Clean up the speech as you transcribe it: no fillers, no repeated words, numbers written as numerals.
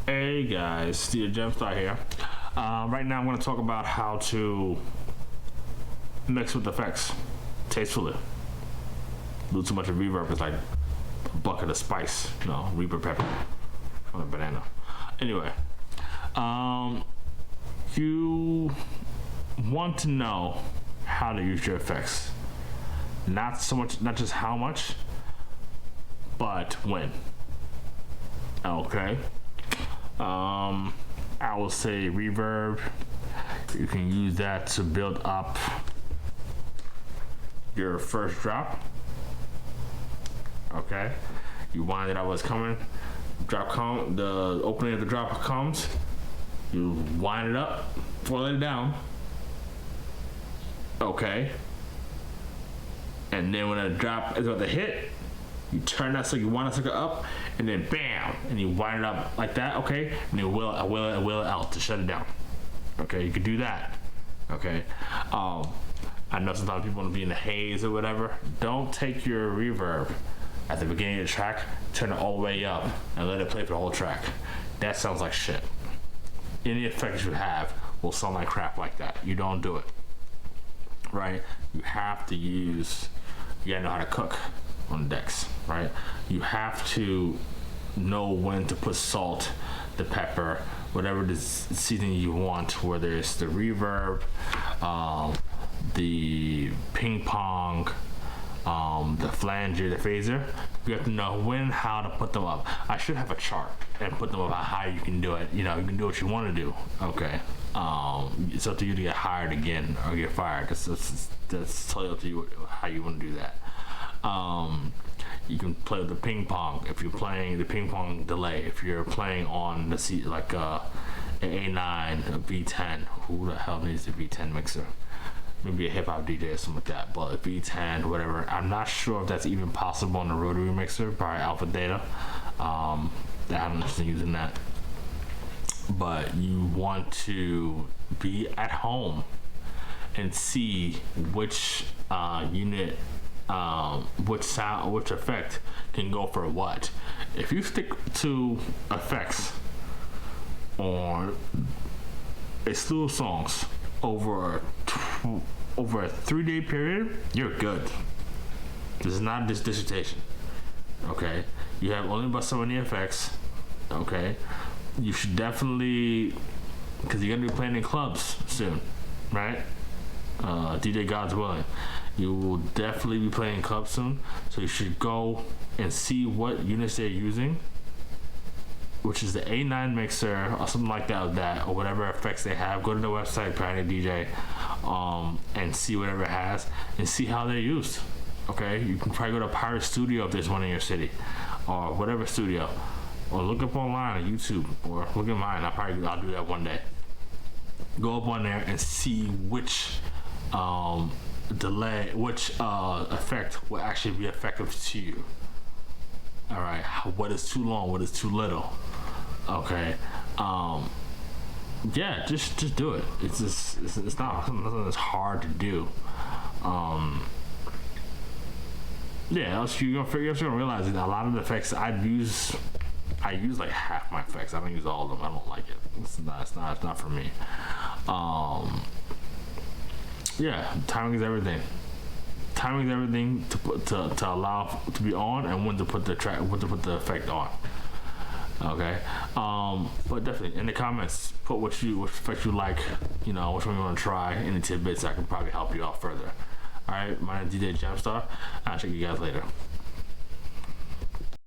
Hey guys, GemStar here. Right now I'm going to talk about how to mix with effects tastefully. Do too much of reverb is like a bucket of spice, reverb pepper on a banana. Anyway, you want to know how to use your effects. Not just how much, but when. Okay. I will say reverb. You can use that to build up your first drop. Okay. You wind it up what's coming. The opening of the drop comes. You wind it up, pull it down. Okay. And then when the drop is about to hit, you turn that so you wind that sucker up, and then bam, and you wind it up like that, okay? And you will it out to shut it down. Okay, you can do that. Okay. I know sometimes people want to be in the haze or whatever. Don't take your reverb at the beginning of the track, turn it all the way up, and let it play for the whole track. That sounds like shit. Any effects you have will sound like crap like that. You don't do it. Right? You have to use, you gotta know how to cook on decks, right? You have to know when to put salt, the pepper, whatever the seasoning you want, whether it's the reverb, the ping pong, the flanger, the phaser. You have to know when, how to put them up. I should have a chart and put them up how you can do it. You can do what you want to do. Okay. It's up to you to get hired again or get fired. That's totally up to you how you want to do that. You can play with the ping pong if you're playing the ping pong delay. If you're playing on the seat like an A9, a V10, who the hell needs a V10 mixer? Maybe a hip hop DJ or something like that. But a V10, whatever. I'm not sure if that's even possible on the rotary mixer by Alpha Data. I'm interested in using that. But you want to be at home and see which unit, which effect can go for what. If you stick to effects on a slew of songs over a 3-day period, you're good. This is not this dissertation. Okay, you have only but so many effects. Okay, you should definitely, because you're gonna be playing in clubs soon, right? DJ God's willing. You will definitely be playing clubs soon, so you should go and see what units they're using, which is the A9 mixer or something like that, or whatever effects they have. Go to the website, Planet DJ, and see whatever it has, and see how they're used. Okay, you can probably go to Pirate Studio if there's one in your city, or whatever studio, or look up online on YouTube, or look at mine. I'll do that one day. Go up on there and see which effect will actually be effective to you. All right, what is too long, what is too little? Okay, yeah, just do it. It's not nothing that's hard to do. Yeah, else you're gonna realize that a lot of the effects I use like half my effects. I don't use all of them. I don't like it. It's not for me. Yeah, timing is everything. Timing is everything to allow to be on, and when to put the effect on. Okay, but definitely in the comments, put which effect you like. Which one you want to try. Any tidbits I can probably help you out further. All right, my name is DJ GemStar. I'll check you guys later.